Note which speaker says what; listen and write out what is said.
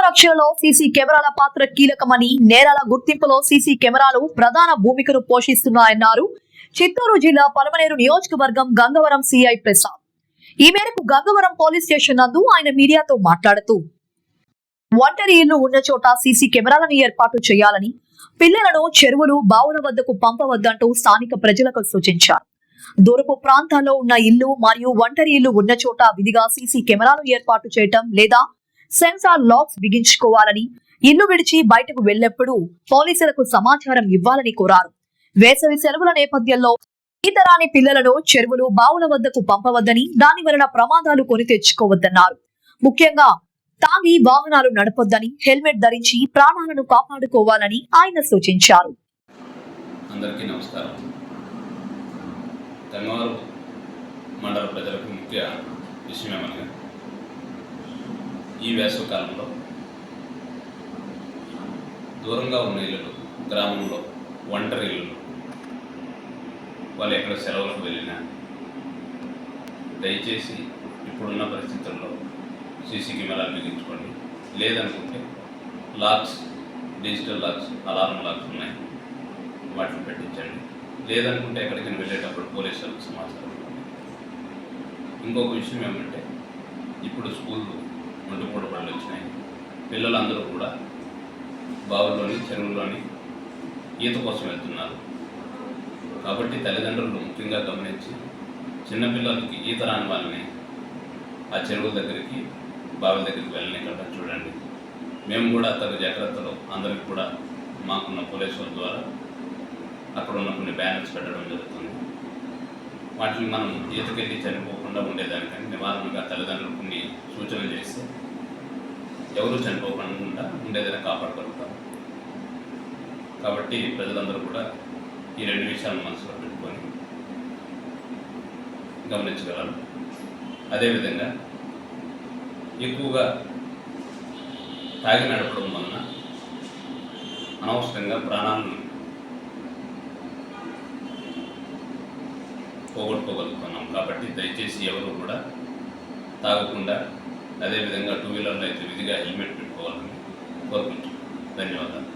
Speaker 1: రక్షణలో సీసీ కెమెరాల పాత్ర కీలకమని, నేరాల గుర్తింపులో సీసీ కెమెరాలు ప్రధాన భూమికను పోషిస్తున్నాయన్నారు చిత్తూరు జిల్లా పలమనేరు నియోజకవర్గం గంగవరం సిఐ ప్రసాద్. ఈ మేరకు గంగవరం పోలీస్ స్టేషన్ నందు ఆయన మీడియాతో మాట్లాడుతూ ఒంటరి ఇల్లు ఉన్న చోట సీసీ కెమెరాలను ఏర్పాటు చేయాలని, పిల్లలను చెరువులు, బావుల వద్దకు పంపవద్దంటూ స్థానిక ప్రజలకు సూచించారు. దూరపు ప్రాంతాల్లో ఉన్న ఇల్లు మరియు ఒంటరి ఇల్లు ఉన్న చోట విధిగా సీసీ కెమెరాలు ఏర్పాటు చేయటం లేదా సెన్సార్ లాక్స్ బిగించుకోవాలని, ఇల్లు విడిచి బయటకు వెళ్లేప్పుడు పోలీసులకు సమాచారం ఇవ్వాలని కోరారు. వేసవి సెలవుల నేపథ్యంలో ఈతరాని పిల్లలను చెరువులు, బావుల వద్దకు పంపవద్దని, దాని వలన ప్రమాదాలు కొని తెచ్చుకోవద్దన్నారు. ముఖ్యంగా తాగి వాహనాలు నడపొద్దని, హెల్మెట్ ధరించి ప్రాణాలను కాపాడుకోవాలని ఆయన సూచించారు.
Speaker 2: అందరికీ నమస్కారం. గంగవరం మండల ప్రజలకు ముఖ్య విషయమేమనగా ఈ వేసవి కాలంలో దూరంగా ఉన్న ఇళ్ళు, గ్రామంలో ఒంటరి ఇళ్ళు, వాళ్ళు ఎక్కడ సెలవులకు వెళ్ళినా దయచేసి ఇప్పుడున్న పరిస్థితుల్లో సీసీ కెమెరాలు బిగించుకోండి. లేదనుకుంటే లాక్స్, డిజిటల్ లాక్స్, అలారం లాక్స్ ఉన్నాయి, వాటిని పెట్టించండి. లేదనుకుంటే ఎక్కడికైనా వెళ్ళేటప్పుడు పోలీసులకు సమాచారం ఇవ్వండి. ఇంకొక విషయం ఏమంటే, ఇప్పుడు స్కూళ్ళు ఒంటిపూట బళ్ళు వచ్చినాయి. పిల్లలందరూ కూడా బావుల్లోని, చెరువుల్లోని ఈత కోసం వెళ్తున్నారు. కాబట్టి తల్లిదండ్రులు ముఖ్యంగా గమనించి చిన్నపిల్లలకి ఈత రాని వాళ్ళని ఆ చెరువుల దగ్గరికి, బావుల దగ్గరికి వెళ్ళనికుండా చూడండి. మేము కూడా తగు జాగ్రత్తలు అందరికి కూడా మాకున్న పోలీసుల ద్వారా అక్కడ ఉన్న కొన్ని బ్యానర్స్ పెట్టడం జరుగుతుంది. వాటిని మనం ఈతకెళ్ళి చనిపోకుండా ఉండేదానికని నివారణగా తల్లిదండ్రులు కొన్ని సూచనలు చేస్తే ఎవరూ చనిపోకుండా ఉండేదైనా కాపాడగలుగుతారు. కాబట్టి ప్రజలందరూ కూడా ఈ రెండు విషయాలను మనసులో పెట్టుకొని గమనించగలరు. అదేవిధంగా ఎక్కువగా తాగి నడపడం వలన అనవసరంగా ప్రాణాలను పోగొట్టుకోగలుగుతున్నాం. కాబట్టి దయచేసి ఎవరు కూడా తాగకుండా, అదేవిధంగా టూ వీలర్లో అయితే విధిగా హెల్మెట్ పెట్టుకోవాలని కోరుకుంటున్నాను. ధన్యవాదాలు.